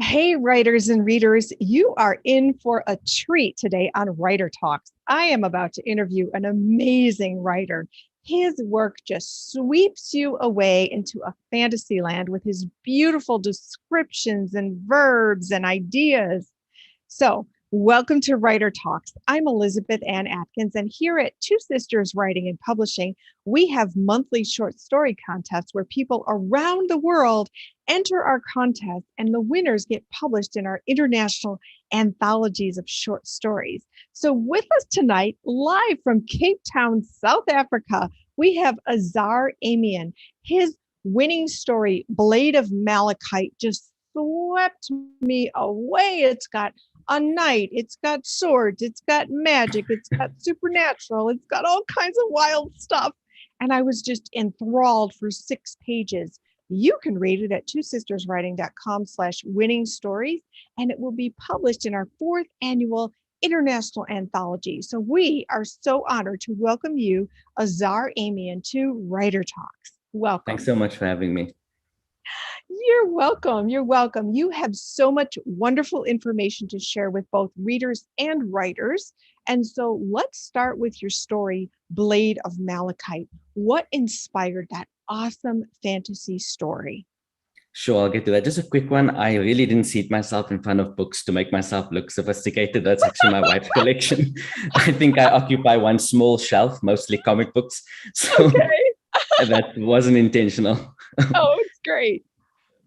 Hey, writers and readers, you are in for a treat today on Writer Talks. I am about to interview an amazing writer. His work just sweeps you away into a fantasy land with his beautiful descriptions and verbs and ideas. So, welcome to Writer Talks. I'm Elizabeth Ann Atkins, and here at Two Sisters Writing and Publishing, we have monthly short story contests where people around the world enter our contest, and the winners get published in our international anthologies of short stories. So, with us tonight, live from Cape Town, South Africa, we have Azhar Amien. His winning story, Blade of Malachite, just swept me away. It's got a knight, it's got swords, it's got magic, it's got supernatural, it's got all kinds of wild stuff. And I was just enthralled for 6 pages. You can read it at twosisterswriting.com/winning stories, and it will be published in our 4th annual international anthology. So we are so honored to welcome you, Azhar Amien, to Writer Talks. Welcome. Thanks so much for having me. You're welcome. You're welcome. You have so much wonderful information to share with both readers and writers. And so let's start with your story, Blade of Malachite. What inspired that awesome fantasy story? Sure, I'll get to that. Just a quick one. I really didn't seat myself in front of books to make myself look sophisticated. That's actually my wife's collection. I think I occupy one small shelf, mostly comic books. So that wasn't intentional. Oh, it's great.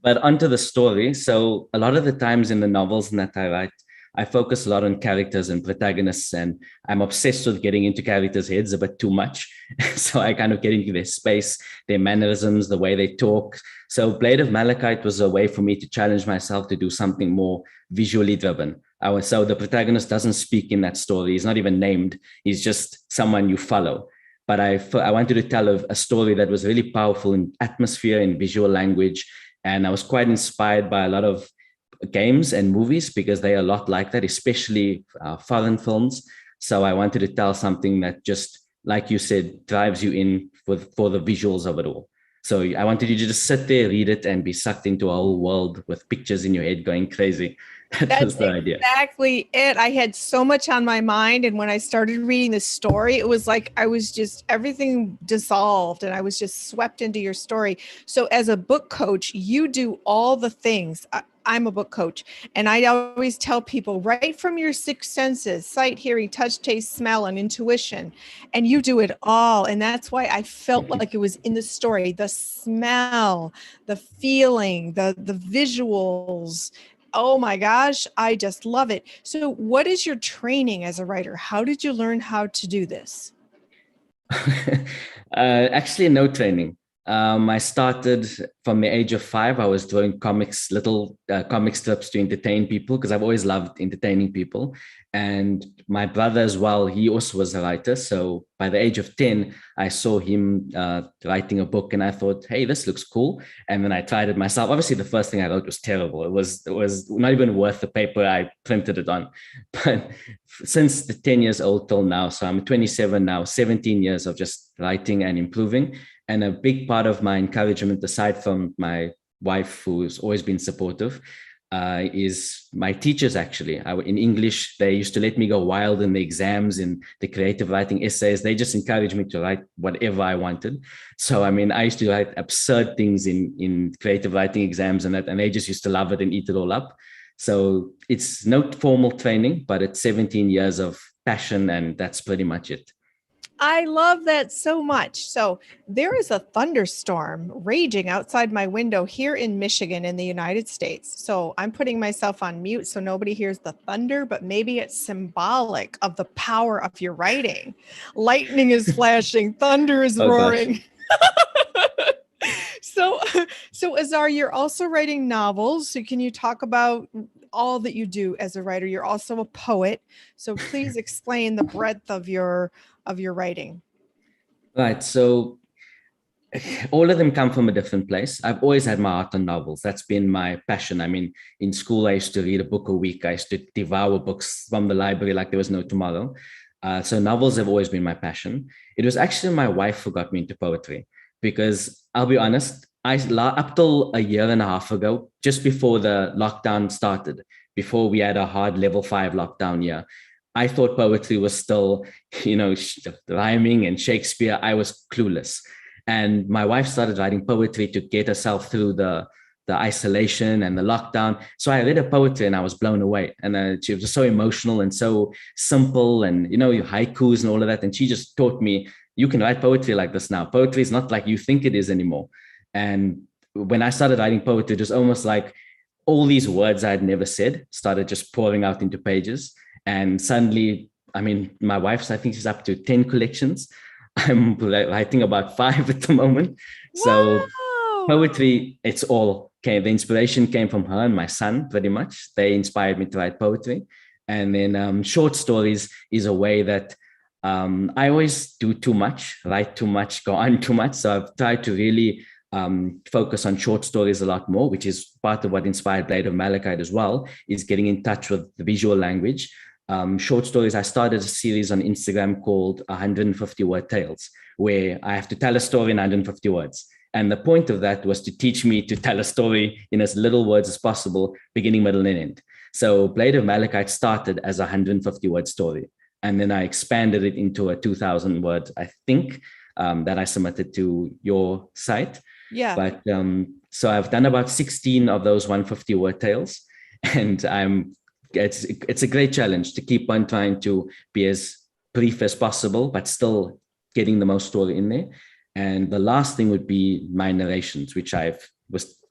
But onto the story. So a lot of the times in the novels that I write, I focus a lot on characters and protagonists, and I'm obsessed with getting into characters' heads a bit too much. So I kind of get into their space, their mannerisms, the way they talk. So Blade of Malachite was a way for me to challenge myself to do something more visually driven. So the protagonist doesn't speak in that story. He's not even named. He's just someone you follow. But I wanted to tell a story that was really powerful in atmosphere and visual language. And I was quite inspired by a lot of games and movies because they're a lot like that, especially foreign films. So I wanted to tell something that just, like you said, drives you in for the visuals of it all. So I wanted you to just sit there, read it, and be sucked into a whole world with pictures in your head going crazy. That was the idea. Exactly it. I had so much on my mind. And when I started reading the story, it was like I was just, everything dissolved and I was just swept into your story. So, as a book coach, you do all the things. I'm a book coach, and I always tell people right from your 6 senses: sight, hearing, touch, taste, smell, and intuition. And you do it all. And that's why I felt like it was in the story: the smell, the feeling, the visuals. Oh my gosh, I just love it. So, what is your training as a writer? How did you learn how to do this? Actually, no training. I started from the age of 5. I was drawing comics, little comic strips to entertain people because I've always loved entertaining people. And my brother as well, he also was a writer. So by the age of 10, I saw him writing a book and I thought, hey, this looks cool. And then I tried it myself. Obviously, the first thing I wrote was terrible. It was not even worth the paper I printed it on. But since the 10 years old till now, so I'm 27 now, 17 years of just writing and improving. And a big part of my encouragement, aside from my wife, who's always been supportive, is my teachers. Actually, in English, they used to let me go wild in the exams, in the creative writing essays. They just encouraged me to write whatever I wanted. So, I mean, I used to write absurd things in creative writing exams and that, and they just used to love it and eat it all up. So it's no formal training, but it's 17 years of passion, and that's pretty much it. I love that so much. So, there is a thunderstorm raging outside my window here in Michigan in the United States. So, I'm putting myself on mute so nobody hears the thunder, but maybe it's symbolic of the power of your writing. Lightning is flashing, thunder is Oh gosh. roaring. So, so Azhar, you're also writing novels. So, can you talk about all that you do as a writer? You're also a poet. So, please explain the breadth of your writing. Right. So all of them come from a different place. I've always had my heart on novels. That's been my passion. I mean, in school, I used to read a book a week. I used to devour books from the library like there was no tomorrow. So novels have always been my passion. It was actually my wife who got me into poetry because I'll be honest, up till a year and a half ago, just before the lockdown started, before we had a hard level 5 lockdown year, I thought poetry was still, rhyming and Shakespeare. I was clueless. And my wife started writing poetry to get herself through the isolation and the lockdown. So I read her poetry and I was blown away. And she was so emotional and so simple, and haikus and all of that. And she just taught me, you can write poetry like this now. Poetry is not like you think it is anymore. And when I started writing poetry, it was almost like all these words I had never said started just pouring out into pages. And suddenly, I mean, my wife's, I think she's up to 10 collections. I'm writing about 5 at the moment. So Wow. poetry, the inspiration came from her and my son, pretty much. They inspired me to write poetry. And then short stories is a way that I always do too much, write too much, go on too much. So I've tried to really focus on short stories a lot more, which is part of what inspired Blade of Malachite as well, is getting in touch with the visual language. Short stories, I started a series on Instagram called 150 Word Tales, where I have to tell a story in 150 words. And the point of that was to teach me to tell a story in as little words as possible, beginning, middle, and end. So Blade of Malachite started as a 150 word story. And then I expanded it into a 2,000 word, I think, that I submitted to your site. Yeah. But so I've done about 16 of those 150 word tales. And it's a great challenge to keep on trying to be as brief as possible, but still getting the most story in there. And the last thing would be my narrations, which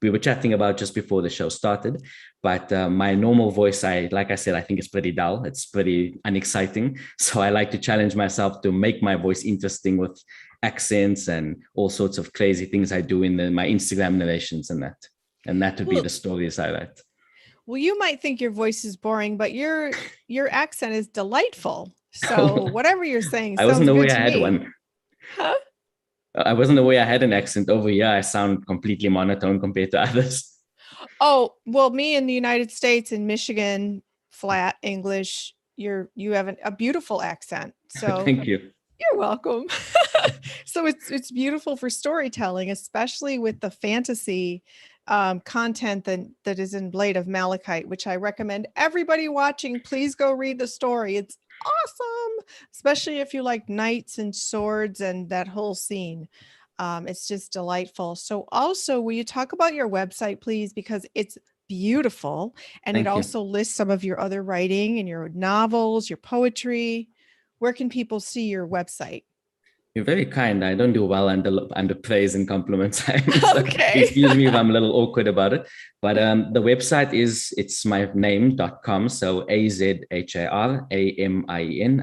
we were chatting about just before the show started. But my normal voice, like I said, I think it's pretty dull. It's pretty unexciting. So I like to challenge myself to make my voice interesting with accents and all sorts of crazy things I do in my Instagram narrations and that. And that would be the stories I write. Well, you might think your voice is boring, but your accent is delightful. So whatever you're saying I wasn't sounds aware good I to had me. one. Huh? I wasn't aware I had an accent. Over here, I sound completely monotone compared to others. Oh, well, me in the United States, in Michigan, flat English, you have a beautiful accent. So Thank you. you're welcome. So it's beautiful for storytelling, especially with the fantasy content that is in Blade of Malachite, which I recommend everybody watching. Please go read the story. It's awesome, especially if you like knights and swords and that whole scene. It's just delightful. So also, will you talk about your website, please? Because it's beautiful. And it Thank you. also lists some of your other writing and your novels, your poetry. Where can people see your website? You're very kind. I don't do well under praise and compliments. So Okay. excuse me if I'm a little awkward about it. But the website it's my name.com. So AZHARAMIN,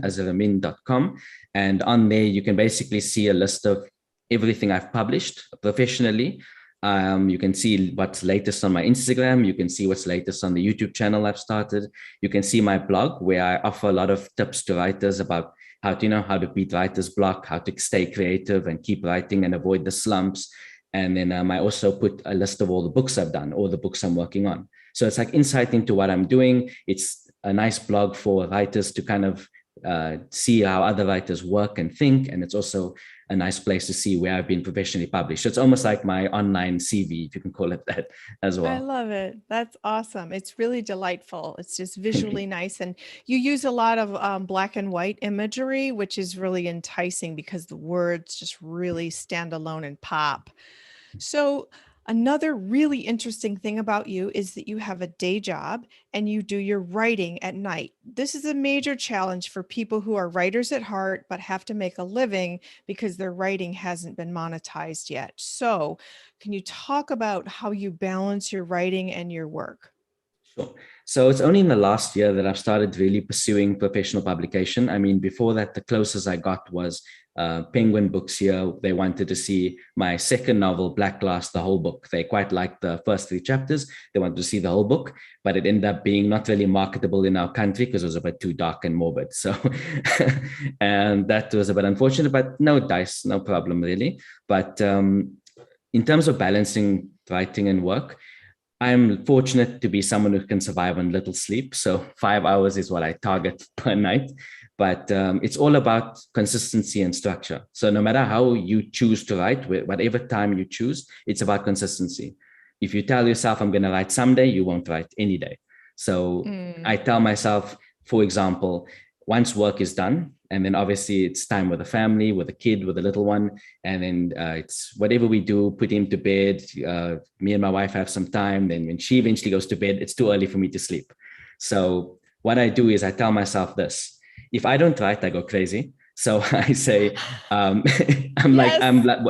azharamin.com. And on there, you can basically see a list of everything I've published professionally. You can see what's latest on my Instagram. You can see what's latest on the YouTube channel I've started. You can see my blog, where I offer a lot of tips to writers about how to beat writer's block, how to stay creative and keep writing and avoid the slumps. And then I also put a list of all the books I've done, all the books I'm working on. So it's like insight into what I'm doing. It's a nice blog for writers to kind of see how other writers work and think. And it's also a nice place to see where I've been professionally published. So it's almost like my online CV, if you can call it that as well. I love it. That's awesome. It's really delightful. It's just visually nice. And you use a lot of black and white imagery, which is really enticing because the words just really stand alone and pop. So another really interesting thing about you is that you have a day job and you do your writing at night. This is a major challenge for people who are writers at heart, but have to make a living because their writing hasn't been monetized yet. So can you talk about how you balance your writing and your work? Sure. So it's only in the last year that I've started really pursuing professional publication. I mean, before that, the closest I got was Penguin Books here. They wanted to see my second novel, Black Glass, the whole book. They quite liked the first 3 chapters. They wanted to see the whole book, but it ended up being not really marketable in our country because it was a bit too dark and morbid. So, and that was a bit unfortunate, but no dice, no problem really. But in terms of balancing writing and work, I'm fortunate to be someone who can survive on little sleep. So 5 hours is what I target per night. but it's all about consistency and structure. So no matter how you choose to write, whatever time you choose, it's about consistency. If you tell yourself, I'm going to write someday, you won't write any day. So I tell myself, for example, once work is done, and then obviously it's time with the family, with the kid, with the little one, and then it's whatever we do, put him to bed. Me and my wife have some time. Then when she eventually goes to bed, it's too early for me to sleep. So what I do is I tell myself this: if I don't write, I go crazy. So I say, I'm like,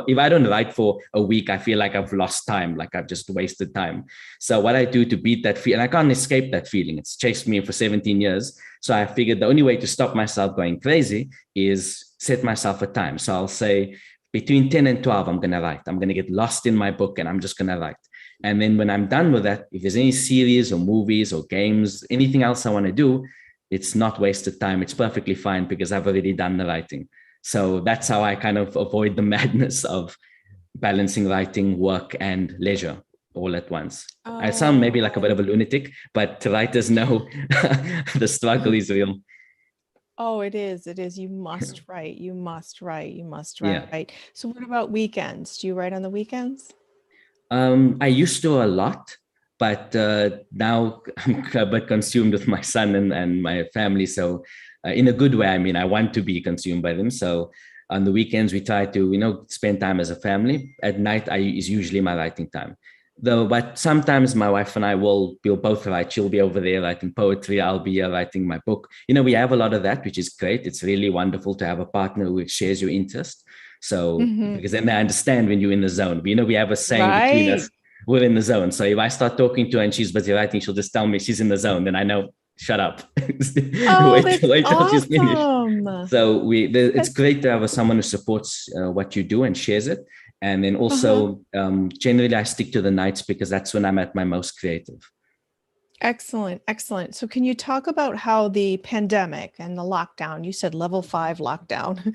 if I don't write for a week, I feel like I've lost time, like I've just wasted time. So what I do to beat that feeling, and I can't escape that feeling. It's chased me for 17 years. So I figured the only way to stop myself going crazy is set myself a time. So I'll say between 10 and 12, I'm going to write. I'm going to get lost in my book and I'm just going to write. And then when I'm done with that, if there's any series or movies or games, anything else I want to do, it's not wasted time. It's perfectly fine because I've already done the writing. So that's how I kind of avoid the madness of balancing writing, work, and leisure all at once. I sound maybe like a bit of a lunatic, but writers know the struggle is real. Oh, it is. It is. You must write. You must write. You must write. Yeah. So what about weekends? Do you write on the weekends? I used to a lot, but now I'm a bit consumed with my son and my family. So in a good way, I mean, I want to be consumed by them. So on the weekends, we try to, spend time as a family. At night, is usually my writing time. But sometimes my wife and I we'll both write. She'll be over there writing poetry. I'll be here writing my book. We have a lot of that, which is great. It's really wonderful to have a partner who shares your interest. So because then I understand when you're in the zone. We have a saying between us, we're in the zone. So if I start talking to her and she's busy writing, she'll just tell me she's in the zone. Then I know, shut up. Wait till she's finished. So it's great to have someone who supports what you do and shares it. And then also, generally, I stick to the nights because that's when I'm at my most creative. Excellent. Excellent. So can you talk about how the pandemic and the lockdown, you said level 5 lockdown,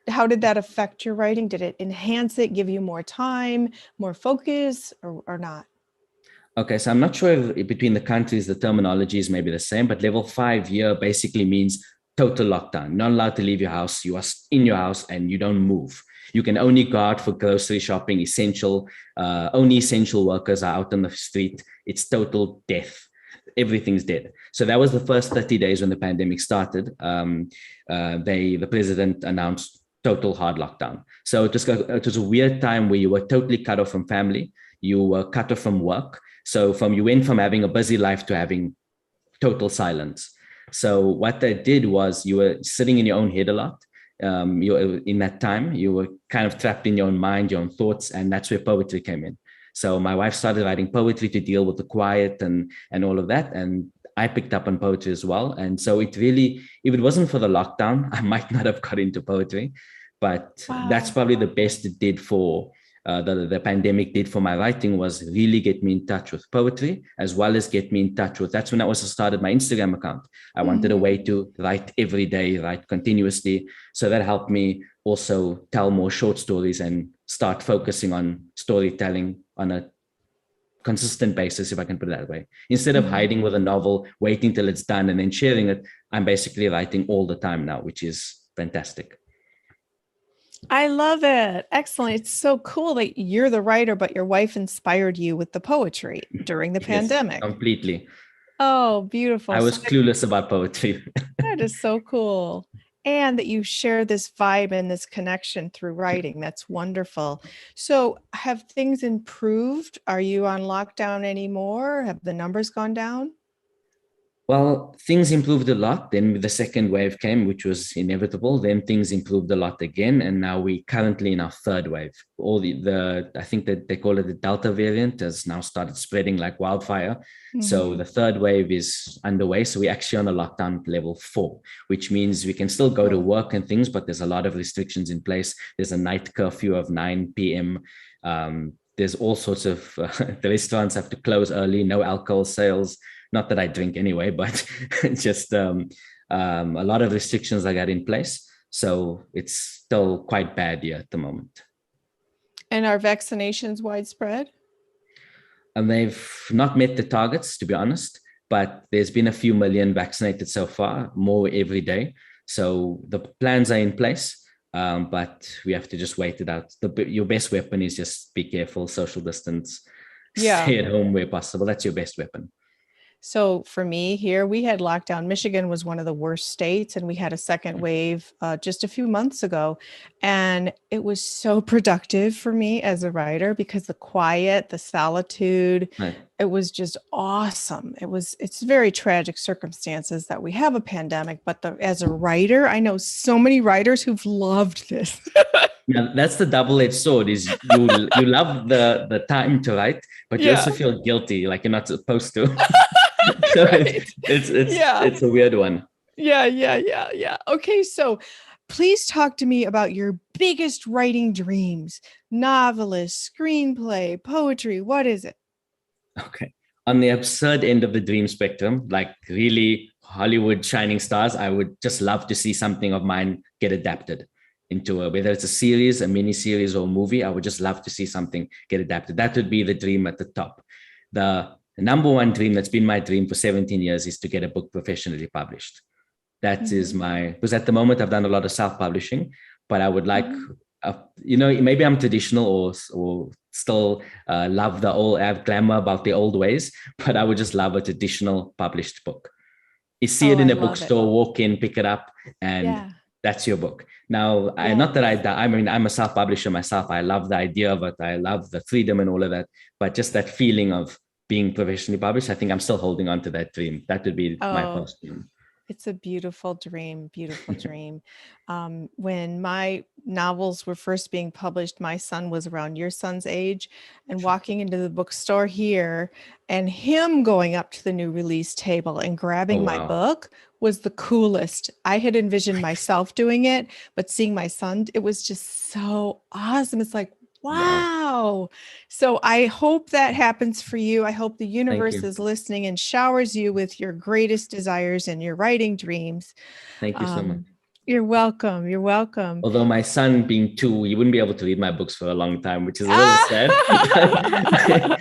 how did that affect your writing? Did it enhance it, give you more time, more focus, or not? Okay, so I'm not sure if between the countries, the terminology is maybe the same, but level 5 here basically means total lockdown. Not allowed to leave your house. You are in your house and you don't move. You can only go out for grocery shopping, only essential workers are out on the street. It's total death. Everything's dead. So that was the first 30 days when the pandemic started. The president announced total hard lockdown. So it was a weird time where you were totally cut off from family. You were cut off from work. So you went from having a busy life to having total silence. So what that did was you were sitting in your own head a lot. In that time, you were kind of trapped in your own mind, your own thoughts, and that's where poetry came in. So my wife started writing poetry to deal with the quiet and all of that, and I picked up on poetry as well. And so if it wasn't for the lockdown, I might not have got into poetry, but that's probably the best it did for the pandemic did for my writing was really get me in touch with poetry, as well as get me in touch with, that's when I also started my Instagram account. I wanted a way to write every day, write continuously. So that helped me also tell more short stories and start focusing on storytelling on a consistent basis, if I can put it that way. Instead of hiding with a novel, waiting till it's done and then sharing it, I'm basically writing all the time now, which is fantastic. I love it. Excellent. It's so cool that you're the writer, but your wife inspired you with the poetry during the pandemic. Completely. Oh, beautiful. I was clueless about poetry. That is so cool. And that you share this vibe and this connection through writing. That's wonderful. So have things improved? Are you on lockdown anymore? Have the numbers gone down? Well, things improved a lot. Then the second wave came, which was inevitable. Then things improved a lot again. And now we're currently in our third wave. I think that they call it the Delta variant has now started spreading like wildfire. So the third wave is underway. So we're actually on a lockdown level 4, which means we can still go to work and things, but there's a lot of restrictions in place. There's a night curfew of 9 p.m. There's all sorts of, the restaurants have to close early, no alcohol sales. Not that I drink anyway, but just a lot of restrictions that got in place. So it's still quite bad here at the moment. And are vaccinations widespread? And they've not met the targets, to be honest, but there's been a few million vaccinated so far, more every day. So the plans are in place, but we have to just wait it out. Your best weapon is just be careful, social distance, Yeah. stay at home where possible. That's your best weapon. So for me here, we had lockdown. Michigan was one of the worst states, and we had a second wave just a few months ago. And it was so productive for me as a writer because the quiet, the solitude, Right. it was just awesome. It's very tragic circumstances that we have a pandemic, but as a writer, I know so many writers who've loved this. Now, that's the double-edged sword. Is you love the time to write, but you Yeah. also feel guilty, like you're not supposed to. So Right. Yeah. it's a weird one. Yeah. Okay, so please talk to me about your biggest writing dreams. Novelist, screenplay, poetry, what is it? Okay. On the absurd end of the dream spectrum, like really Hollywood shining stars, I would just love to see something of mine get adapted into whether it's a series, a mini series, or a movie. I would just love to see something get adapted. That would be the dream at the top. The number one dream that's been my dream for 17 years is to get a book professionally published. That is because at the moment I've done a lot of self-publishing, but I would like, maybe I'm traditional or still love the old, have glamour about the old ways, but I would just love a traditional published book. You see it in a bookstore, walk in, pick it up, and that's your book. Now, not that I'm a self-publisher myself. I love the idea of it. I love the freedom and all of that, but just that feeling of being professionally published, I think I'm still holding on to that dream. That would be my first dream. It's a beautiful dream, beautiful dream. When my novels were first being published, my son was around your son's age, and walking into the bookstore here and him going up to the new release table and grabbing my book was the coolest. I had envisioned myself doing it, but seeing my son, it was just so awesome. It's like, wow. So I hope that happens for you. I hope the universe is listening and showers you with your greatest desires and your writing dreams. Thank you so much. You're welcome. You're welcome. Although my son being 2, he wouldn't be able to read my books for a long time, which is a little sad.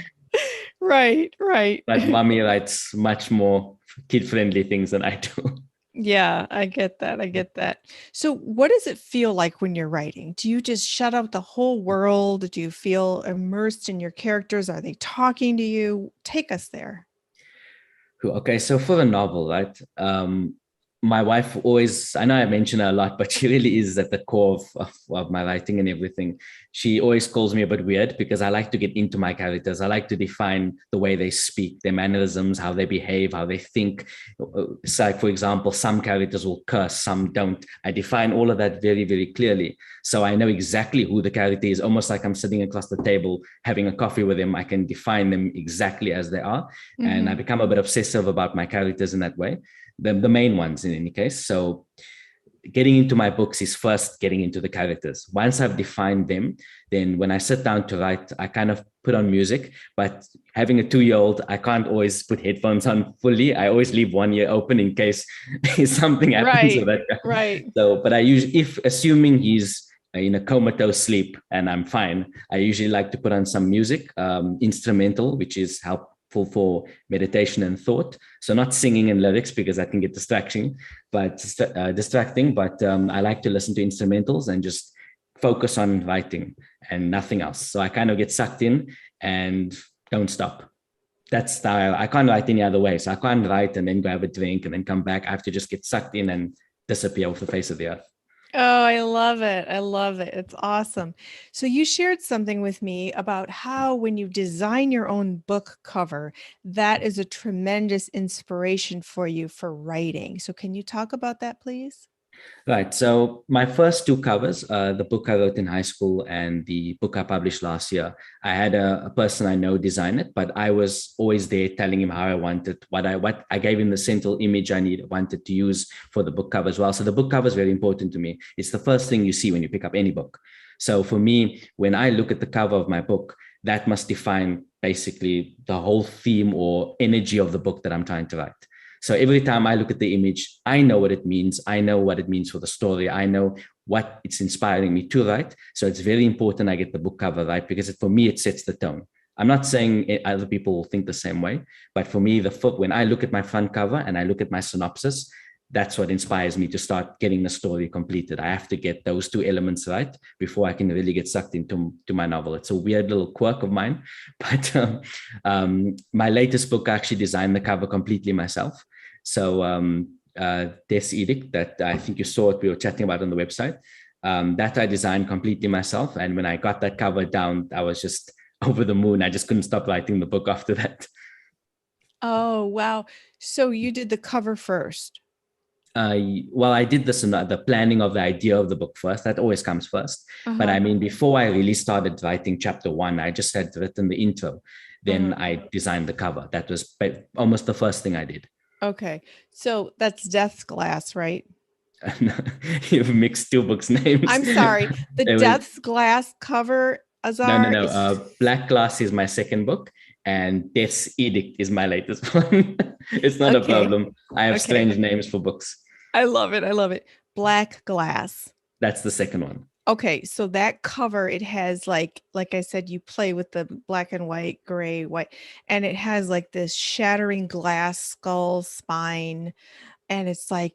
Right. But mommy writes much more kid-friendly things than I do. Yeah, I get that. So what does it feel like when you're writing? Do you just shut out the whole world? Do you feel immersed in your characters? Are they talking to you? Take us there. Okay, so for a novel, right? My wife always, I know I mention her a lot, but she really is at the core of my writing and everything. She always calls me a bit weird because I like to get into my characters. I like to define the way they speak, their mannerisms, how they behave, how they think. So like, for example, some characters will curse, some don't. I define all of that very, very clearly. So I know exactly who the character is, almost like I'm sitting across the table having a coffee with them. I can define them exactly as they are. And I become a bit obsessive about my characters in that way. The main ones in any case. So getting into my books is first getting into the characters. Once I've defined them, then when I sit down to write, I kind of put on music, but having a 2-year-old, I can't always put headphones on fully. I always leave one ear open in case something happens. Right. So, but I usually, if assuming he's in a comatose sleep and I'm fine, I usually like to put on some music, instrumental, which is helpful for meditation and thought. So not singing and lyrics because that can get distracting, but I like to listen to instrumentals and just focus on writing and nothing else. So I kind of get sucked in and don't stop. That's style. I can't write any other way. So I can't write and then go have a drink and then come back. I have to just get sucked in and disappear off the face of the earth. Oh, I love it. It's awesome. So you shared something with me about how when you design your own book cover, that is a tremendous inspiration for you for writing. So can you talk about that, please? Right. So my first 2 covers, the book I wrote in high school and the book I published last year, I had a person I know design it, but I was always there telling him how I wanted, what I gave him the central image I wanted to use for the book cover as well. So the book cover is very important to me. It's the first thing you see when you pick up any book. So for me, when I look at the cover of my book, that must define basically the whole theme or energy of the book that I'm trying to write. So every time I look at the image, I know what it means. I know what it means for the story. I know what it's inspiring me to write. So it's very important I get the book cover right because for me, it sets the tone. I'm not saying other people will think the same way, but for me, when I look at my front cover and I look at my synopsis, that's what inspires me to start getting the story completed. I have to get those two elements right before I can really get sucked into my novel. It's a weird little quirk of mine, but my latest book, I actually designed the cover completely myself. So Death's Edict, that I think you saw it, we were chatting about on the website, that I designed completely myself. And when I got that cover down, I was just over the moon. I just couldn't stop writing the book after that. Oh, wow. So you did the cover first. Well, I did this in the planning of the idea of the book first. That always comes first. But I mean, before I really started writing chapter one, I just had written the intro. Then I designed the cover. That was almost the first thing I did. Okay. So that's Death's Glass, right? You've mixed two books' names. I'm sorry. The Death's Glass cover, Azhar. No. Black Glass is my second book, and Death's Edict is my latest one. It's not a problem. I have strange names for books. I love it. I love it. Black Glass. That's the second one. Okay, so that cover, it has like I said, you play with the black and white, gray, white, and it has like this shattering glass skull spine, and it's like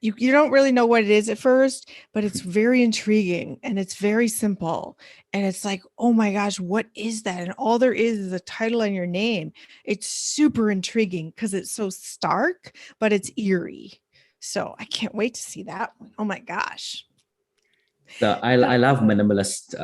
you don't really know what it is at first, but it's very intriguing and it's very simple, and it's like, oh my gosh, what is that? And all there is a title and your name. It's super intriguing because it's so stark, but it's eerie. So I can't wait to see that one. Oh my gosh. So I love minimalist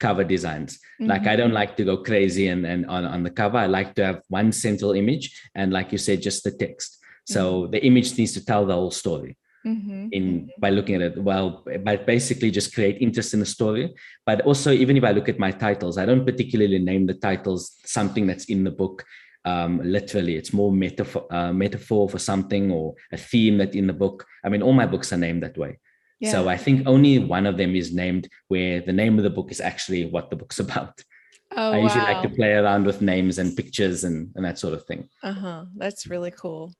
cover designs. Like I don't like to go crazy and on the cover. I like to have one central image and, like you said, just the text. So the image needs to tell the whole story by looking at it. Well, but basically just create interest in the story. But also, even if I look at my titles, I don't particularly name the titles something that's in the book. Literally, it's more metaphor for something or a theme that's in the book. I mean, all my books are named that way. Yeah. So I think only one of them is named where the name of the book is actually what the book's about. I usually like to play around with names and pictures and that sort of thing. That's really cool.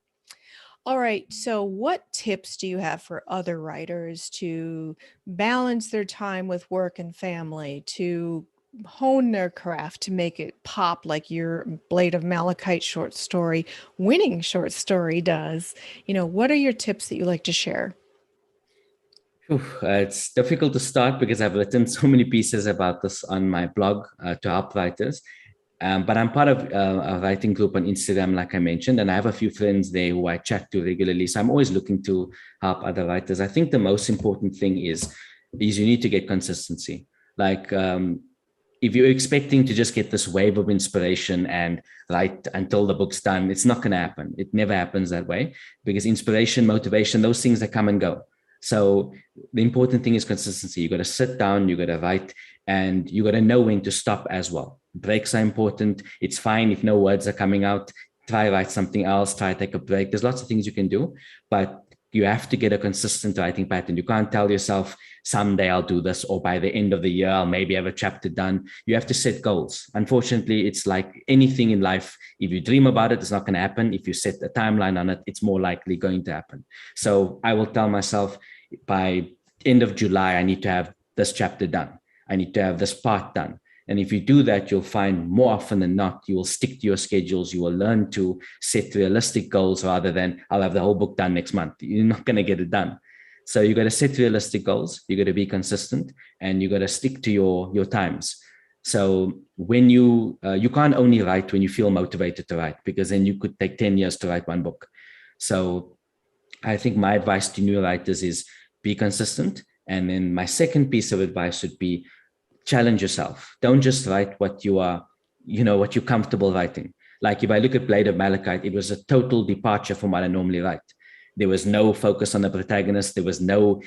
All right. So what tips do you have for other writers to balance their time with work and family, to hone their craft, to make it pop like your Blade of Malachite short story, winning short story does? What are your tips that you like to share? It's difficult to start because I've written so many pieces about this on my blog to help writers. But I'm part of a writing group on Instagram, like I mentioned, and I have a few friends there who I chat to regularly. So I'm always looking to help other writers. I think the most important thing is you need to get consistency. Like if you're expecting to just get this wave of inspiration and write until the book's done, it's not going to happen. It never happens that way, because inspiration, motivation, those things that come and go. So the important thing is consistency. You got to sit down, you got to write, and you got to know when to stop as well. Breaks are important. It's fine if no words are coming out. Try write something else, try take a break. There's lots of things you can do, but you have to get a consistent writing pattern. You can't tell yourself someday I'll do this, or by the end of the year, I'll maybe have a chapter done. You have to set goals. Unfortunately, it's like anything in life. If you dream about it, it's not going to happen. If you set a timeline on it, it's more likely going to happen. So I will tell myself by end of July, I need to have this chapter done. I need to have this part done. And if you do that, you'll find more often than not, you will stick to your schedules. You will learn to set realistic goals rather than I'll have the whole book done next month. You're not going to get it done. So you got to set realistic goals. You got to be consistent, and you got to stick to your times. So when you can't only write when you feel motivated to write, because then you could take 10 years to write one book. So I think my advice to new writers is be consistent. And then my second piece of advice would be challenge yourself. Don't just write what you are, what you're comfortable writing. Like if I look at Blade of Malachite, it was a total departure from what I normally write. There was no focus on the protagonist. There was no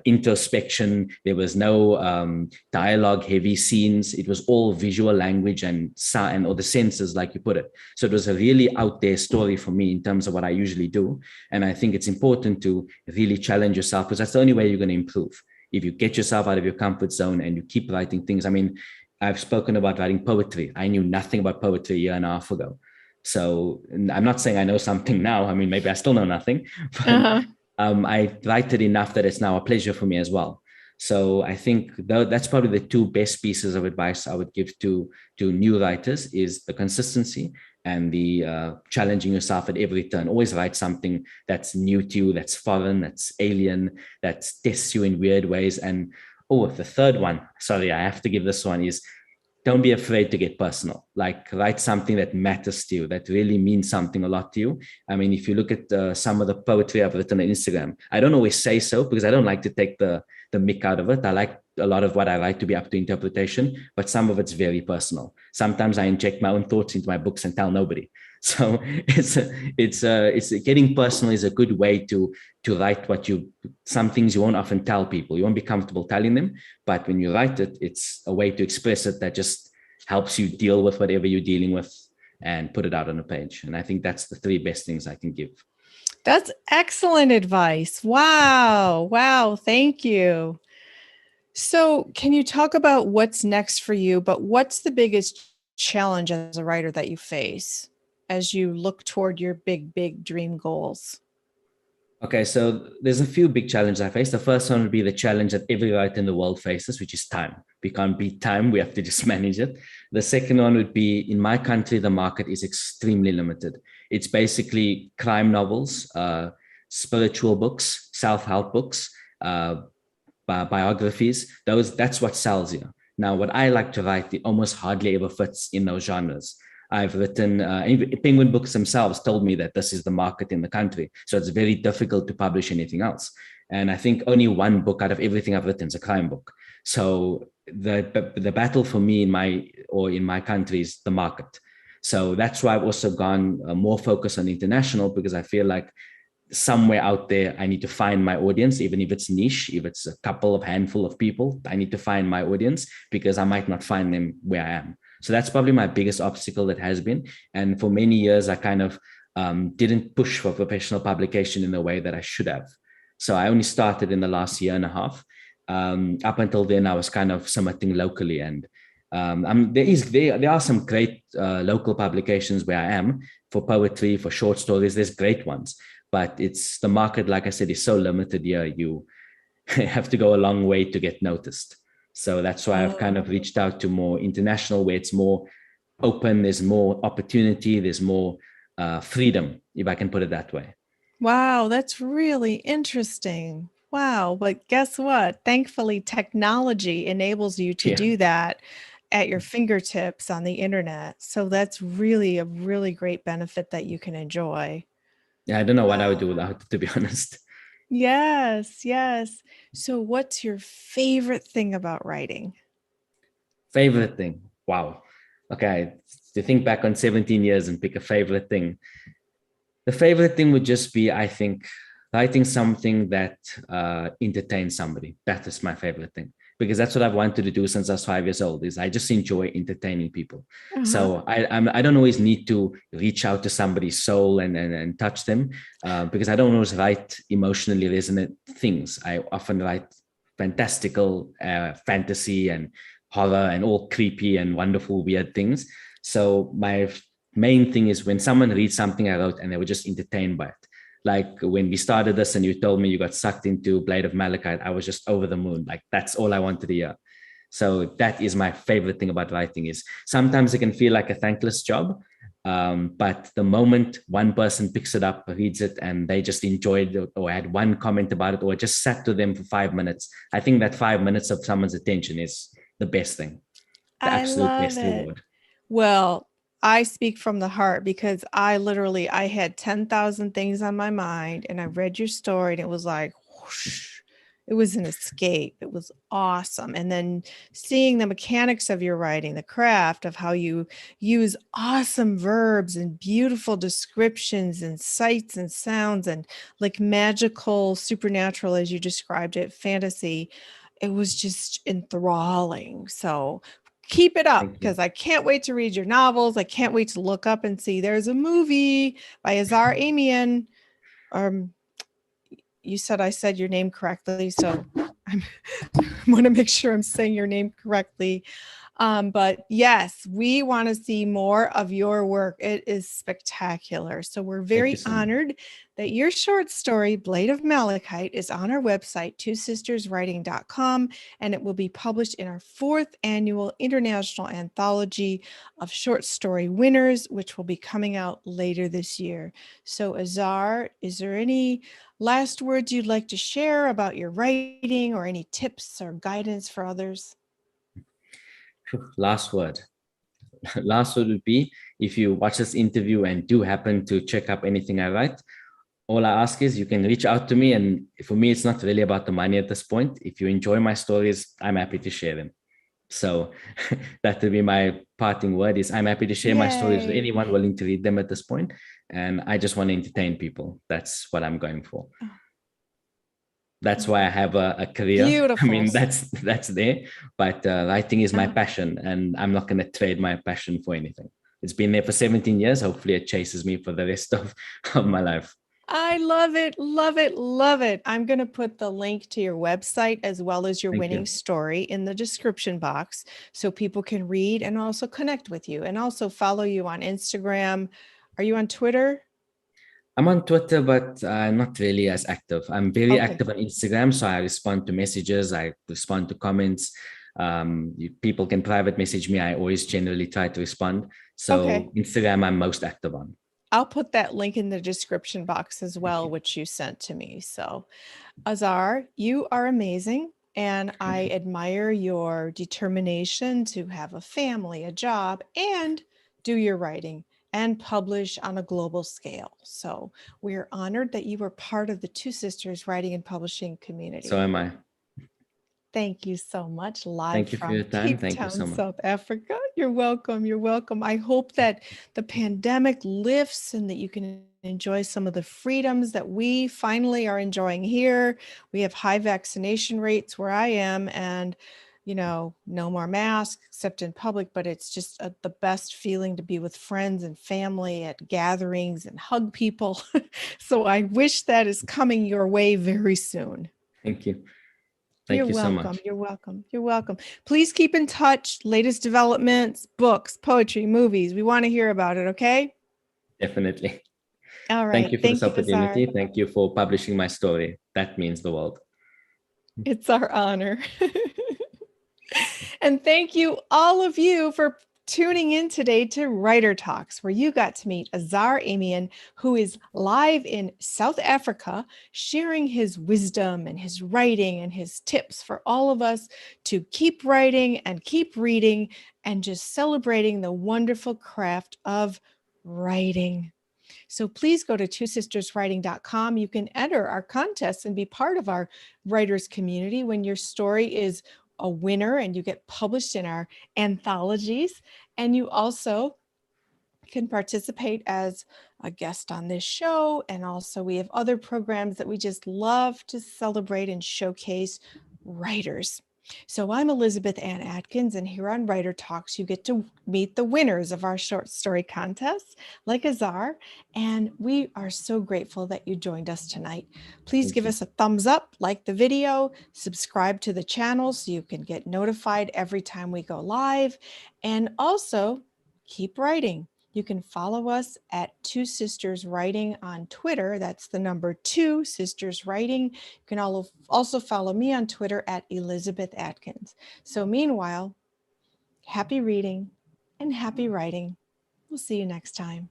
introspection. There was no dialogue heavy scenes. It was all visual language and sound, or the senses, like you put it. So it was a really out there story for me in terms of what I usually do. And I think it's important to really challenge yourself, because that's the only way you're going to improve. If you get yourself out of your comfort zone and you keep writing things. I mean, I've spoken about writing poetry. I knew nothing about poetry a year and a half ago. So I'm not saying I know something now. I mean, maybe I still know nothing, but I write it enough that it's now a pleasure for me as well. So I think that's probably the two best pieces of advice I would give to new writers is the consistency and the challenging yourself at every turn. Always write something that's new to you, that's foreign, that's alien, that tests you in weird ways. And oh, the third one, sorry, I have to give this one is don't be afraid to get personal. Like write something that matters to you, that really means something a lot to you. I mean, if you look at some of the poetry I've written on Instagram, I don't always say so because I don't like to take the mick out of it. I like a lot of what I write to be up to interpretation, but some of it's very personal. Sometimes I inject my own thoughts into my books and tell nobody. So it's getting personal is a good way to write what you, some things you won't often tell people. You won't be comfortable telling them, but when you write it, it's a way to express it that just helps you deal with whatever you're dealing with and put it out on a page. And I think that's the three best things I can give. That's excellent advice. Wow. Wow. Thank you. So, can you talk about what's next for you? But what's the biggest challenge as a writer that you face as you look toward your big, big dream goals? Okay, so there's a few big challenges I face. The first one would be the challenge that every writer in the world faces, which is time. We can't beat time, we have to just manage it. The second one would be in my country, the market is extremely limited. It's basically crime novels, spiritual books, self-help books, biographies. That's what sells you. Now, what I like to write, it almost hardly ever fits in those genres. I've written, Penguin Books themselves told me that this is the market in the country. So it's very difficult to publish anything else. And I think only one book out of everything I've written is a crime book. So the battle for me in my country is the market. So that's why I've also gone more focused on international, because I feel like somewhere out there, I need to find my audience, even if it's niche, if it's a couple of handful of people, I need to find my audience because I might not find them where I am. So that's probably my biggest obstacle that has been. And for many years, I kind of didn't push for professional publication in the way that I should have. So I only started in the last year and a half. Up until then, I was kind of submitting locally, and there are some great local publications where I am for poetry, for short stories. There's great ones, but it's the market, like I said, is so limited here. You have to go a long way to get noticed. So that's why I've kind of reached out to more international, where it's more open, there's more opportunity, there's more freedom, if I can put it that way. Wow, that's really interesting. Wow. But guess what? Thankfully, technology enables you to Yeah. do that at your fingertips on the internet. So that's really a really great benefit that you can enjoy. Yeah, I don't know what I would do Wow. without it, to be honest. Yes, yes. So what's your favorite thing about writing? Favorite thing. Wow. Okay. To think back on 17 years and pick a favorite thing. The favorite thing would just be, I think, writing something that entertains somebody. That is my favorite thing, because that's what I've wanted to do since I was 5 years old. Is I just enjoy entertaining people. Uh-huh. So I don't always need to reach out to somebody's soul and touch them, because I don't always write emotionally resonant things. I often write fantastical fantasy and horror and all creepy and wonderful weird things. So my main thing is when someone reads something I wrote and they were just entertained by it. Like when we started this and you told me you got sucked into Blade of Malachite, I was just over the moon. Like that's all I wanted to hear. So that is my favorite thing about writing. Is sometimes it can feel like a thankless job, but the moment one person picks it up, reads it, and they just enjoyed it or had one comment about it or just sat to them for 5 minutes, I think that 5 minutes of someone's attention is the best thing, the I absolute love best it. reward. Well, I speak from the heart because I had 10,000 things on my mind and I read your story and it was like whoosh, it was an escape. It was awesome. And then seeing the mechanics of your writing, the craft of how you use awesome verbs and beautiful descriptions and sights and sounds and like magical, supernatural, as you described it, fantasy, it was just enthralling. So keep it up Thank you. because I can't wait to read your novels. I can't wait to look up and see there's a movie by Azhar Amien. Um, you said I said your name correctly, so I want to make sure I'm saying your name correctly. But yes, we want to see more of your work. It is spectacular. So we're Thank you very so much. honored that your short story, Blade of Malachite, is on our website, twosisterswriting.com, and it will be published in our 4th annual International Anthology of Short Story Winners, which will be coming out later this year. So Azhar, is there any last words you'd like to share about your writing or any tips or guidance for others? Last word. Last word would be, if you watch this interview and do happen to check up anything I write, all I ask is you can reach out to me. And for me, it's not really about the money at this point. If you enjoy my stories, I'm happy to share them. So that would be my parting word, is I'm happy to share my stories with Yay. anyone willing to read them at this point. And I just want to entertain people. That's what I'm going for. Oh, That's why I have a career. I beautiful. mean, that's there, but writing is my Oh, passion, and I'm not going to trade my passion for anything. It's been there for 17 years. Hopefully it chases me for the rest of my life. I love it, love it, love it. I'm going to put the link to your website as well as your Thank winning you. story in the description box so people can read and also connect with you and also follow you on Instagram. Are you on Twitter? I'm on Twitter, but not really as active. I'm very Okay. active on Instagram, so I respond to messages, I respond to comments. People can private message me. I always generally try to respond. Okay. So Instagram, I'm most active on. I'll put that link in the description box as Thank well, you. which you sent to me. So Azhar, you are amazing. And Thank I you. admire your determination to have a family, a job, and do your writing and publish on a global scale. So we are honored that you were part of the Two Sisters Writing and Publishing So community. am I. Thank you so much. Live Thank you for your from time. Cape Thank you Town, so much. South Africa. You're welcome. You're welcome. I hope that the pandemic lifts and that you can enjoy some of the freedoms that we finally are enjoying here. We have high vaccination rates where I am, and no more masks except in public, but it's just the best feeling to be with friends and family at gatherings and hug people. So I wish that is coming your way very soon. Thank you. You're Thank you so welcome. much. You're welcome. You're welcome. Please keep in touch. Latest developments, books, poetry, movies. We want to hear about it. Okay. Definitely. All Thank right. you for this Thank you, Azhar. opportunity. Thank you for publishing my story. That means the world. It's our honor. And thank you, all of you, for tuning in today to Writer Talks, where you got to meet Azhar Amien, who is live in South Africa, sharing his wisdom and his writing and his tips for all of us to keep writing and keep reading and just celebrating the wonderful craft of writing. So please go to twosisterswriting.com. You can enter our contest and be part of our writers community when your story is a winner and you get published in our anthologies. And you also can participate as a guest on this show. And also, we have other programs that we just love to celebrate and showcase writers. So I'm Elizabeth Ann Atkins, and here on Writer Talks, you get to meet the winners of our short story contests, like Azhar, and we are so grateful that you joined us tonight. Please Thank give you. us a thumbs up, like the video, subscribe to the channel so you can get notified every time we go live, and also keep writing. You can follow us at Two Sisters Writing on Twitter. That's the number Two Sisters Writing. You can also follow me on Twitter at Elizabeth Atkins. So meanwhile, happy reading and happy writing. We'll see you next time.